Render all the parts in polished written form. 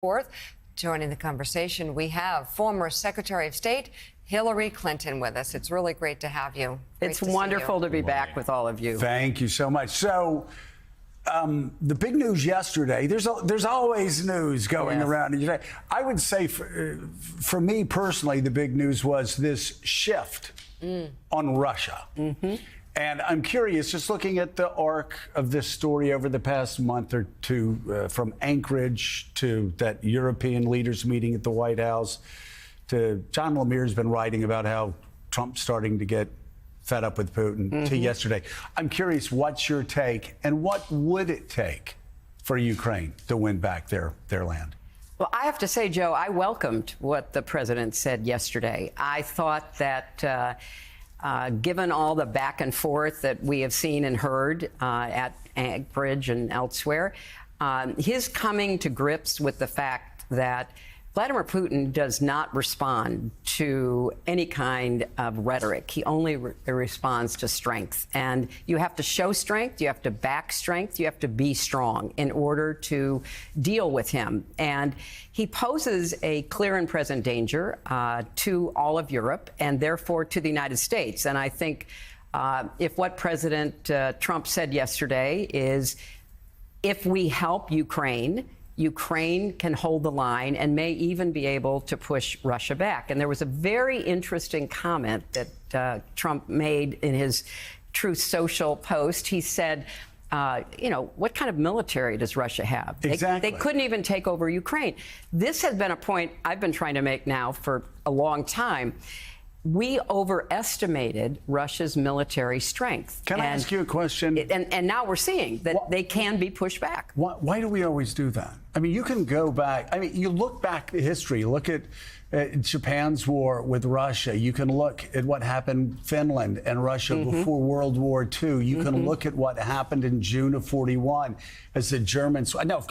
Fourth. Joining the conversation, we have former Secretary of State Hillary Clinton with us. It's really great to have you. It's wonderful to be back with all of you. Thank you so much. So, the big news yesterday, there's always news going around today. I would say for me personally, the big news was this shift on Russia. And I'm curious, just looking at the arc of this story over the past month or two, from Anchorage to that European leaders meeting at the White House, to John Lemire's been writing about how Trump's starting to get fed up with Putin, to yesterday. I'm curious, what's your take, and what would it take for Ukraine to win back their land? Well, I have to say, Joe, I welcomed what the president said yesterday. I thought that given all the back and forth that we have seen and heard at Anchorage and elsewhere, his coming to grips with the fact that Vladimir Putin does not respond to any kind of rhetoric. He only responds to strength. And you have to show strength, you have to back strength, you have to be strong in order to deal with him. And he poses a clear and present danger to all of Europe and therefore to the United States. And I think if what President Trump said yesterday is, if we help Ukraine can hold the line and may even be able to push Russia back. And there was a very interesting comment that Trump made in his Truth Social post. He said, what kind of military does Russia have? Exactly. They couldn't even take over Ukraine. This has been a point I've been trying to make now for a long time. We overestimated Russia's military strength. Can I ask you a question? And now we're seeing that they can be pushed back. Why do we always do that? I mean, you can go back. I mean, you look back at history. Look at Japan's war with Russia. You can look at what happened in Finland and Russia before World War II. You can look at what happened in June of '41 as the Germans. Now,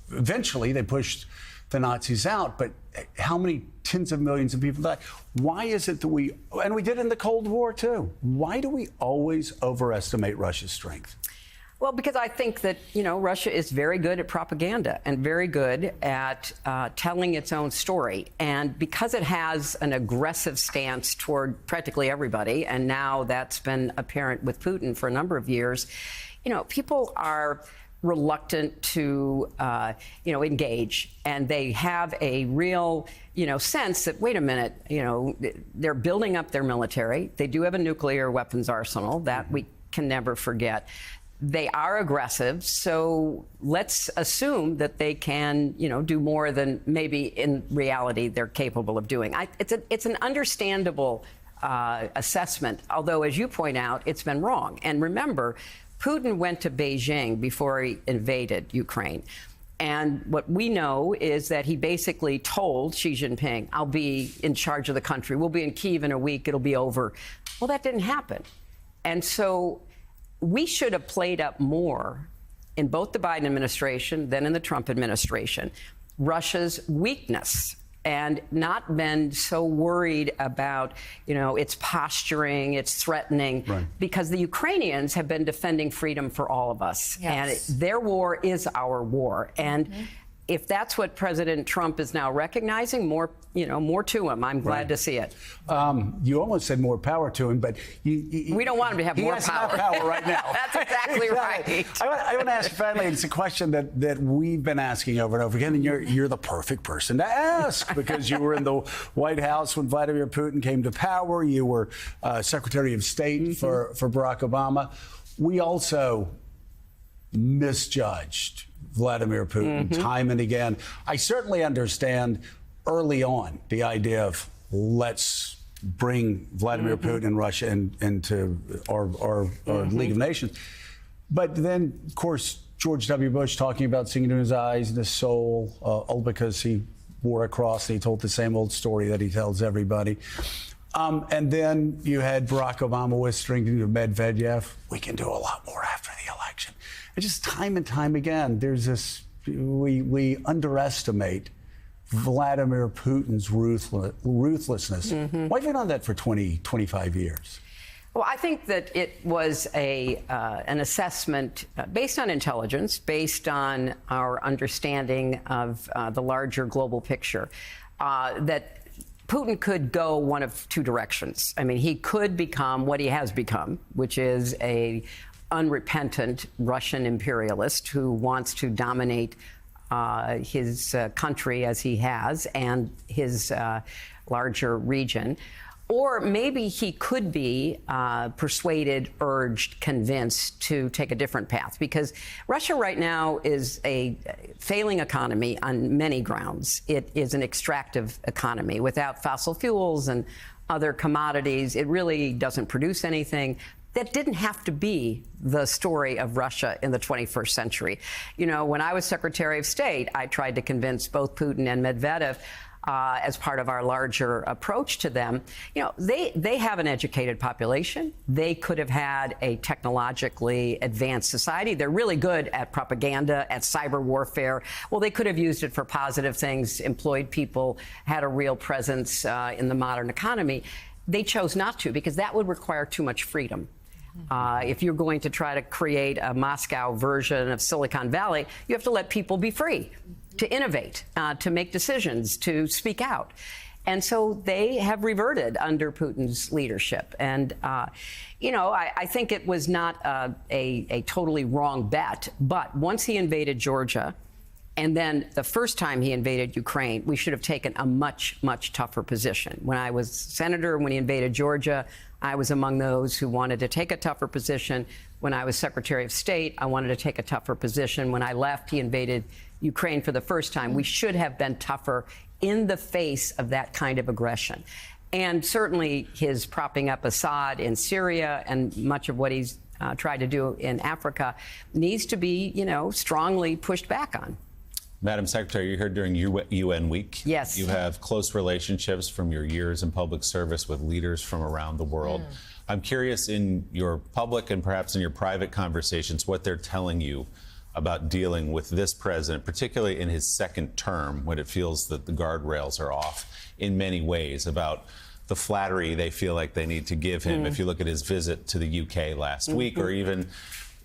eventually they pushed the Nazis out, but how many tens of millions of people died? Why is it that we did in the Cold War too, why do we always overestimate Russia's strength? Well, because I think that, Russia is very good at propaganda and very good at telling its own story. And because it has an aggressive stance toward practically everybody, and now that's been apparent with Putin for a number of years, people are reluctant to, engage. And they have a real, sense that, wait a minute, they're building up their military. They do have a nuclear weapons arsenal that we can never forget. They are aggressive, so let's assume that they can, do more than maybe in reality they're capable of doing. It's an understandable assessment, although, as you point out, it's been wrong. And remember, Putin went to Beijing before he invaded Ukraine. And what we know is that he basically told Xi Jinping, I'll be in charge of the country. We'll be in Kyiv in a week. It'll be over. Well, that didn't happen. And so we should have played up more in both the Biden administration, then in the Trump administration, Russia's weakness, and not been so worried about, its posturing, its threatening, because the Ukrainians have been defending freedom for all of us. Yes. And their war is our war. And if that's what President Trump is now recognizing, more to him. I'm glad to see it. You almost said more power to him, but we don't want him to have more power. He has power right now. That's exactly right. I want to ask finally, it's a question that we've been asking over and over again, and you're the perfect person to ask because you were in the White House when Vladimir Putin came to power. You were Secretary of State for Barack Obama. We also misjudged Vladimir Putin time and again. I certainly understand early on the idea of let's bring Vladimir Putin and Russia into our League of Nations. But then, of course, George W. Bush talking about seeing into his eyes and his soul, all because he wore a cross and he told the same old story that he tells everybody. And then you had Barack Obama whispering to Medvedev, we can do a lot more after the election. And just time and time again, there's this, we underestimate Vladimir Putin's ruthlessness. Why have you done that for 20, 25 years? Well, I think that it was an assessment based on intelligence, based on our understanding of the larger global picture, that Putin could go one of two directions. I mean, he could become what he has become, which is a unrepentant Russian imperialist who wants to dominate his country as he has and his larger region. Or maybe he could be persuaded, urged, convinced to take a different path, because Russia right now is a failing economy on many grounds. It is an extractive economy. Without fossil fuels and other commodities, it really doesn't produce anything. That didn't have to be the story of Russia in the 21st century. You know, when I was Secretary of State, I tried to convince both Putin and Medvedev as part of our larger approach to them. You know, they have an educated population. They could have had a technologically advanced society. They're really good at propaganda, at cyber warfare. Well, they could have used it for positive things, employed people, had a real presence in the modern economy. They chose not to, because that would require too much freedom. If you're going to try to create a Moscow version of Silicon Valley, you have to let people be free to innovate, to make decisions, to speak out. And so they have reverted under Putin's leadership. And, you know, I think it was not a totally wrong bet. But once he invaded Georgia, and then the first time he invaded Ukraine, we should have taken a much, much tougher position. When I was senator, when he invaded Georgia, I was among those who wanted to take a tougher position. When I was Secretary of State, I wanted to take a tougher position. When I left, he invaded Ukraine for the first time. We should have been tougher in the face of that kind of aggression. And certainly his propping up Assad in Syria and much of what he's tried to do in Africa needs to be, you know, strongly pushed back on. Madam Secretary, you're here during UN Week. Yes. You have close relationships from your years in public service with leaders from around the world. I'm curious, in your public and perhaps in your private conversations, what they're telling you about dealing with this president, particularly in his second term, when it feels that the guardrails are off in many ways, about the flattery they feel like they need to give him. If you look at his visit to the UK last week, or even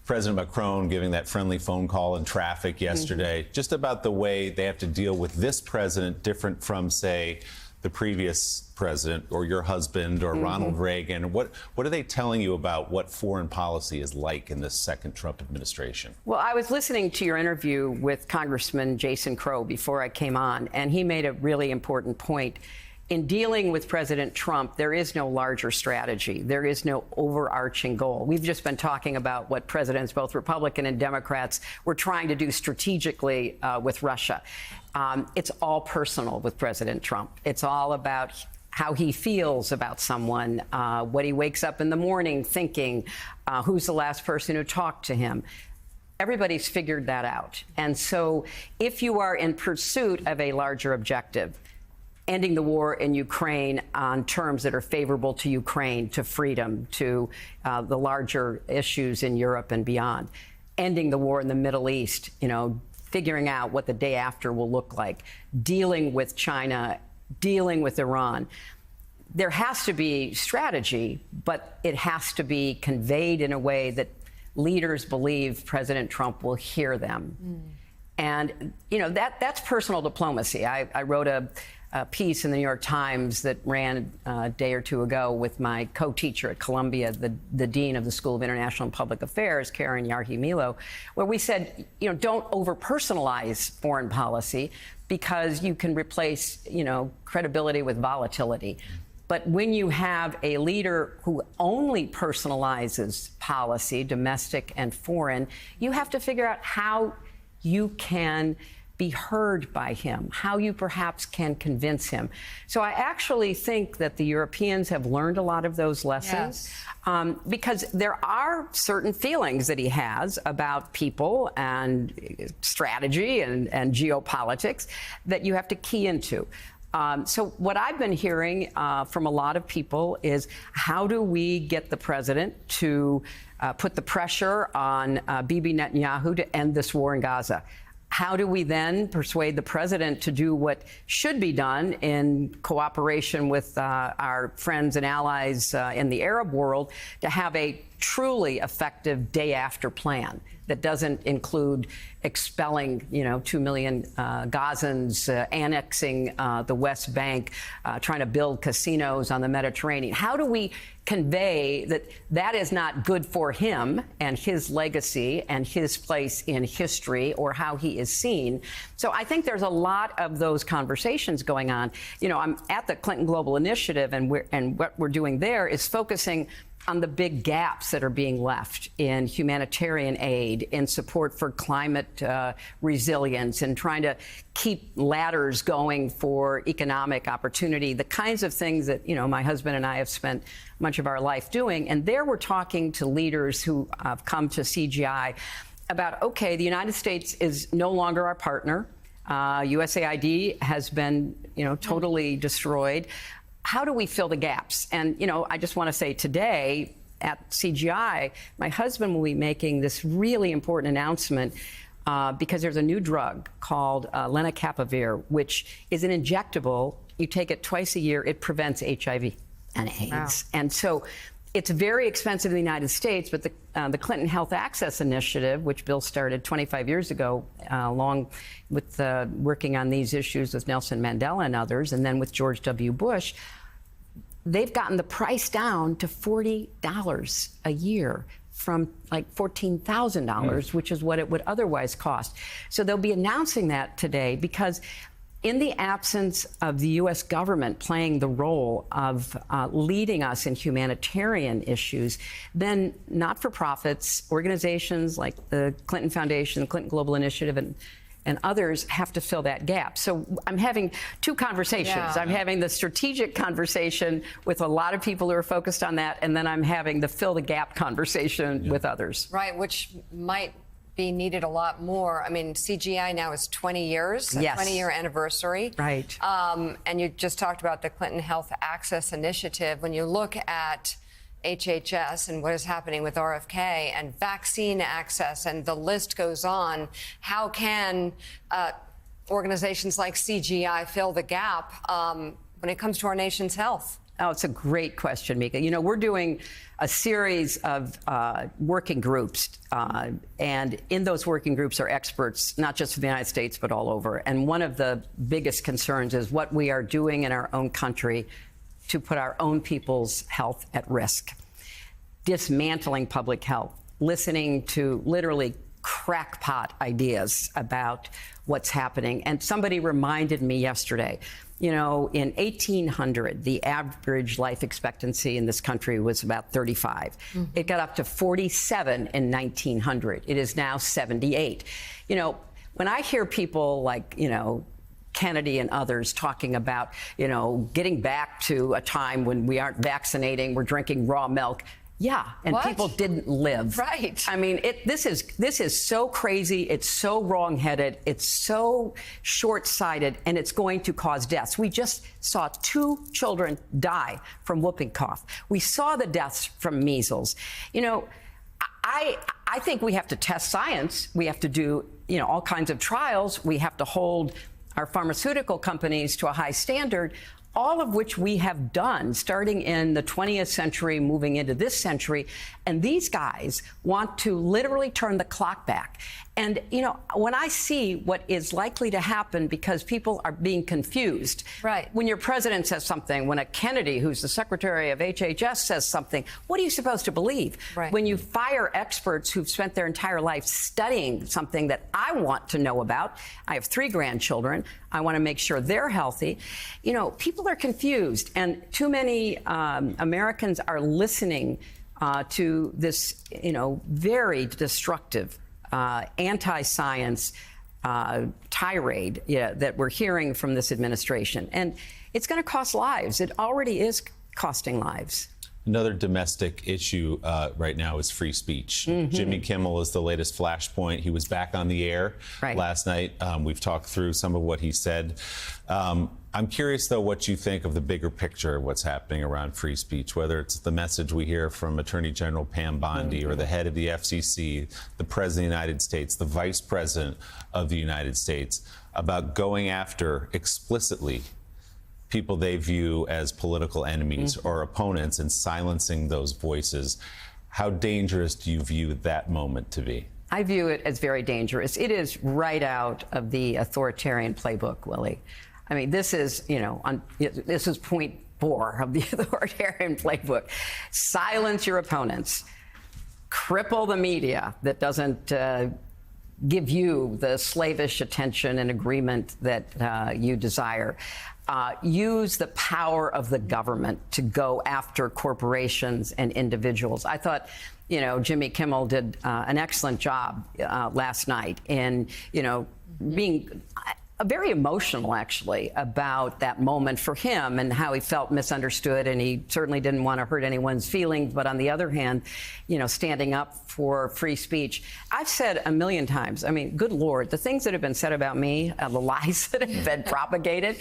President Macron giving that friendly phone call in traffic yesterday, just about the way they have to deal with this president, different from, say, the previous president or your husband or Ronald Reagan. What are they telling you about what foreign policy is like in this second Trump administration? Well, I was listening to your interview with Congressman Jason Crow before I came on, and he made a really important point. In dealing with President Trump, there is no larger strategy. There is no overarching goal. We've just been talking about what presidents, both Republican and Democrats, were trying to do strategically with Russia. It's all personal with President Trump. It's all about how he feels about someone, what he wakes up in the morning thinking, who's the last person who talked to him. Everybody's figured that out. And so if you are in pursuit of a larger objective, ending the war in Ukraine on terms that are favorable to Ukraine, to freedom, to the larger issues in Europe and beyond, ending the war in the Middle East, you know, figuring out what the day after will look like, dealing with China, dealing with Iran. There has to be strategy, but it has to be conveyed in a way that leaders believe President Trump will hear them. And, you know, that's personal diplomacy. I wrote a piece in the New York Times that ran a day or two ago with my co-teacher at Columbia, the dean of the School of International and Public Affairs, Karen Yarhi-Milo, where we said, you know, don't over-personalize foreign policy, because you can replace, you know, credibility with volatility. But when you have a leader who only personalizes policy, domestic and foreign, you have to figure out how you can be heard by him, how you perhaps can convince him. So I actually think that the Europeans have learned a lot of those lessons, because there are certain feelings that he has about people and strategy and geopolitics that you have to key into. So what I've been hearing from a lot of people is, how do we get the president to put the pressure on Bibi Netanyahu to end this war in Gaza? How do we then persuade the president to do what should be done in cooperation with our friends and allies in the Arab world to have a truly effective day-after plan that doesn't include expelling, 2 million Gazans, annexing the West Bank, trying to build casinos on the Mediterranean? How do we convey that that is not good for him and his legacy and his place in history or how he is seen? So I think there's a lot of those conversations going on. I'm at the Clinton Global Initiative, and what we're doing there is focusing on the big gaps that are being left in humanitarian aid, in support for climate resilience, and trying to keep ladders going for economic opportunity, the kinds of things that, my husband and I have spent much of our life doing. And there we're talking to leaders who have come to CGI about, okay, the United States is no longer our partner. USAID has been, totally destroyed. How do we fill the gaps? And, I just want to say today at CGI, my husband will be making this really important announcement because there's a new drug called lenacapavir, which is an injectable. You take it twice a year. It prevents HIV and AIDS. Wow. And so it's very expensive in the United States, but the Clinton Health Access Initiative, which Bill started 25 years ago, along with working on these issues with Nelson Mandela and others, and then with George W. Bush, they've gotten the price down to $40 a year from like $14,000, which is what it would otherwise cost. So they'll be announcing that today because in the absence of the U.S. government playing the role of leading us in humanitarian issues, then not-for-profits, organizations like the Clinton Foundation, the Clinton Global Initiative, and others have to fill that gap. So I'm having two conversations. Yeah. I'm having the strategic conversation with a lot of people who are focused on that, and then I'm having the fill the gap conversation with others. Right, which might be needed a lot more. I mean, CGI now is 20 years, a 20-year anniversary. Right. And you just talked about the Clinton Health Access Initiative. When you look at HHS and what is happening with RFK and vaccine access, and the list goes on, how can organizations like CGI fill the gap when it comes to our nation's health? Oh, it's a great question, Mika. We're doing a series of working groups, and in those working groups are experts, not just from the United States, but all over. And one of the biggest concerns is what we are doing in our own country to put our own people's health at risk. Dismantling public health, listening to literally crackpot ideas about what's happening. And somebody reminded me yesterday, in 1800, the average life expectancy in this country was about 35. Mm-hmm. It got up to 47 in 1900. It is now 78. When I hear people like, Kennedy and others talking about, getting back to a time when we aren't vaccinating, we're drinking raw milk. Yeah, and what? People didn't live. Right. I mean, this is so crazy. It's so wrong-headed. It's so short-sighted, and it's going to cause deaths. We just saw 2 children die from whooping cough. We saw the deaths from measles. I think we have to test science. We have to do, all kinds of trials. We have to hold our pharmaceutical companies to a high standard, all of which we have done starting in the 20th century, moving into this century. And these guys want to literally turn the clock back. And, when I see what is likely to happen because people are being confused. Right. When your president says something, when a Kennedy, who's the secretary of HHS, says something, what are you supposed to believe? Right. When you fire experts who've spent their entire life studying something that I want to know about, I have 3 grandchildren, I want to make sure they're healthy. People are confused, and too many Americans are listening to this, very destructive anti-science tirade that we're hearing from this administration. And it's going to cost lives. It already is costing lives. Another domestic issue right now is free speech. Mm-hmm. Jimmy Kimmel is the latest flashpoint. He was back on the air last night. We've talked through some of what he said. I'm curious, though, what you think of the bigger picture of what's happening around free speech, whether it's the message we hear from Attorney General Pam Bondi or the head of the FCC, the President of the United States, the Vice President of the United States, about going after explicitly people they view as political enemies or opponents and silencing those voices. How dangerous do you view that moment to be? I view it as very dangerous. It is right out of the authoritarian playbook, Willie. I mean, this is, this is point 4 of the authoritarian playbook. Silence your opponents. Cripple the media that doesn't give you the slavish attention and agreement that you desire. Use the power of the government to go after corporations and individuals. I thought, Jimmy Kimmel did an excellent job last night in, being very emotional, actually, about that moment for him and how he felt misunderstood, and he certainly didn't want to hurt anyone's feelings. But on the other hand, standing up for free speech. I've said a million times, I mean, good Lord, the things that have been said about me, the lies that have been propagated,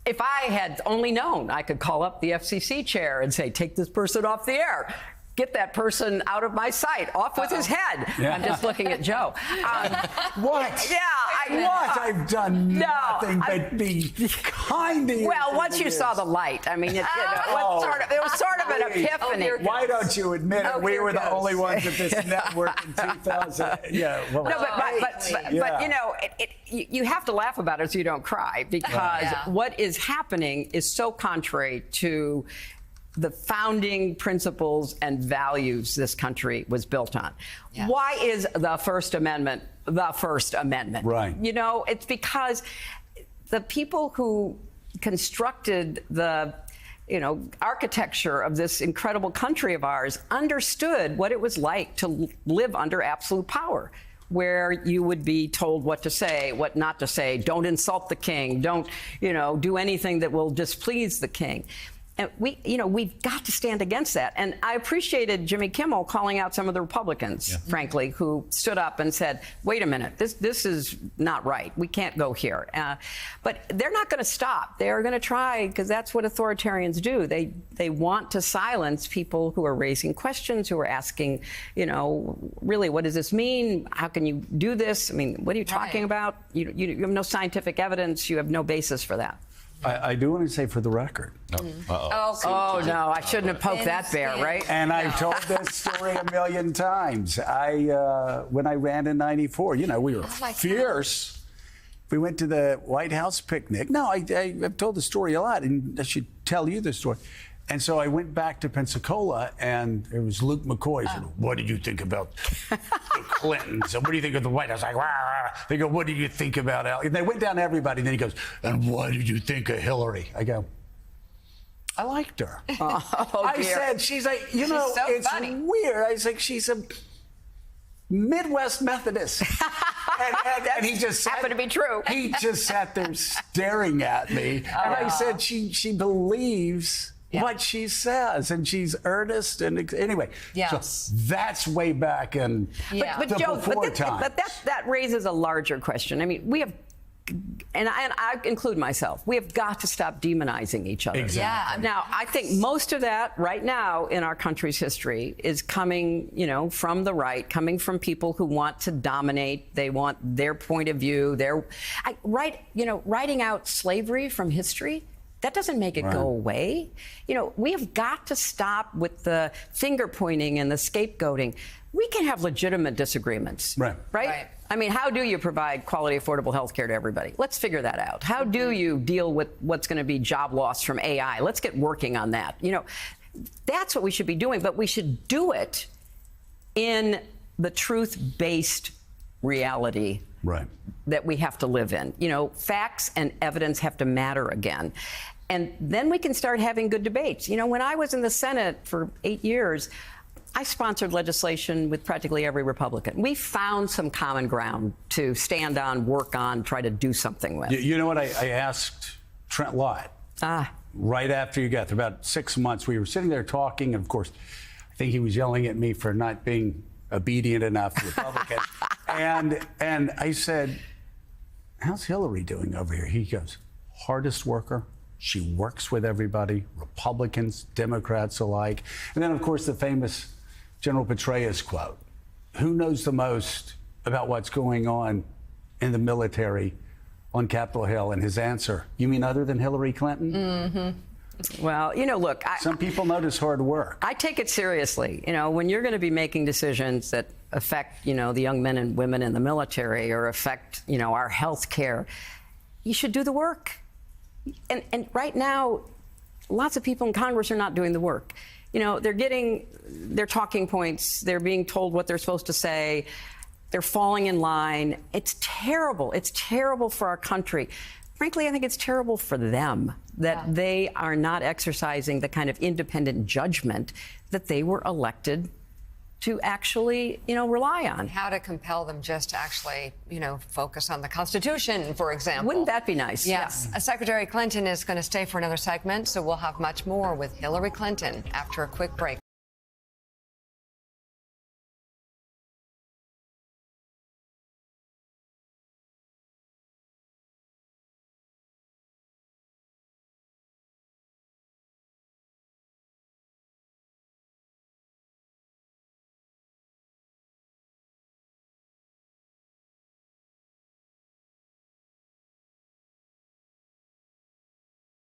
if I had only known, I could call up the FCC chair and say, take this person off the air. Get that person out of my sight, off with his head. Yeah. I'm just looking at Joe. What? Yeah. What? I've done nothing but be kind to you. Well, once you saw the light, I mean, it was sort of an epiphany. Why don't you admit it? We were the only ones at this network in 2000. Yeah. Well, no, but you have to laugh about it so you don't cry, because what is happening is so contrary to the founding principles and values this country was built on. Yes. Why is the First Amendment the First Amendment? Right. It's because the people who constructed the architecture of this incredible country of ours understood what it was like to live under absolute power, where you would be told what to say, what not to say, don't insult the king, don't, do anything that will displease the king. And we've got to stand against that. And I appreciated Jimmy Kimmel calling out some of the Republicans, frankly, who stood up and said, wait a minute, this is not right. We can't go here. But they're not going to stop. They're going to try, because that's what authoritarians do. They want to silence people who are raising questions, who are asking, really, what does this mean? How can you do this? I mean, what are you talking about? You have no scientific evidence. You have no basis for that. I do want to say, for the record. Oh, no, I shouldn't have poked that bear, right? And I've told this story a million times. When I ran in '94, we were fierce. We went to the White House picnic. No, I've told the story a lot, and I should tell you the story. And so I went back to Pensacola, and it was Luke McCoy. Said, what did you think about the Clintons? And what do you think of the White House? Like, rah, rah. They go, what did you think about Al? And they went down to everybody, and then he goes, and what did you think of Hillary? I go, I liked her. I said, she's like, it's funny. Weird. I was like, she's a Midwest Methodist. and he just happened to be true. He just sat there staring at me. And I said, she believes what she says, and she's earnest. And anyway, so that's way back in but Joe, but that raises a larger question. I mean, we have, and I include myself, we have got to stop demonizing each other. Exactly. Now, I think most of that right now in our country's history is coming, from the right, coming from people who want to dominate. They want their point of view. Writing out slavery from history, that doesn't make it go away. We have got to stop with the finger pointing and the scapegoating. We can have legitimate disagreements, right? I mean, how do you provide quality, affordable health care to everybody? Let's figure that out. How do you deal with what's going to be job loss from AI? Let's get working on that. That's what we should be doing, but we should do it in the truth-based reality that we have to live in. Facts and evidence have to matter again. And then we can start having good debates. When I was in the Senate for 8 years, I sponsored legislation with practically every Republican. We found some common ground to stand on, work on, try to do something with. You know what? I asked Trent Lott right after you got there, about 6 months. We were sitting there talking, and of course, I think he was yelling at me for not being obedient enough Republican. and I said, how's Hillary doing over here? He goes, hardest worker. She works with everybody, Republicans, Democrats alike. And then, of course, the famous General Petraeus quote: who knows the most about what's going on in the military on Capitol Hill? And his answer: you mean other than Hillary Clinton? Mm-hmm. Well, look, some people notice hard work. I take it seriously. When you're going to be making decisions that affect, the young men and women in the military or affect, our health care, you should do the work. And right now, lots of people in Congress are not doing the work. They're getting their talking points. They're being told what they're supposed to say. They're falling in line. It's terrible. It's terrible for our country. Frankly, I think it's terrible for them that they are not exercising the kind of independent judgment that they were elected to actually, rely on. How to compel them just to actually, focus on the Constitution, for example. Wouldn't that be nice? Yes. Yeah. Secretary Clinton is going to stay for another segment, so we'll have much more with Hillary Clinton after a quick break.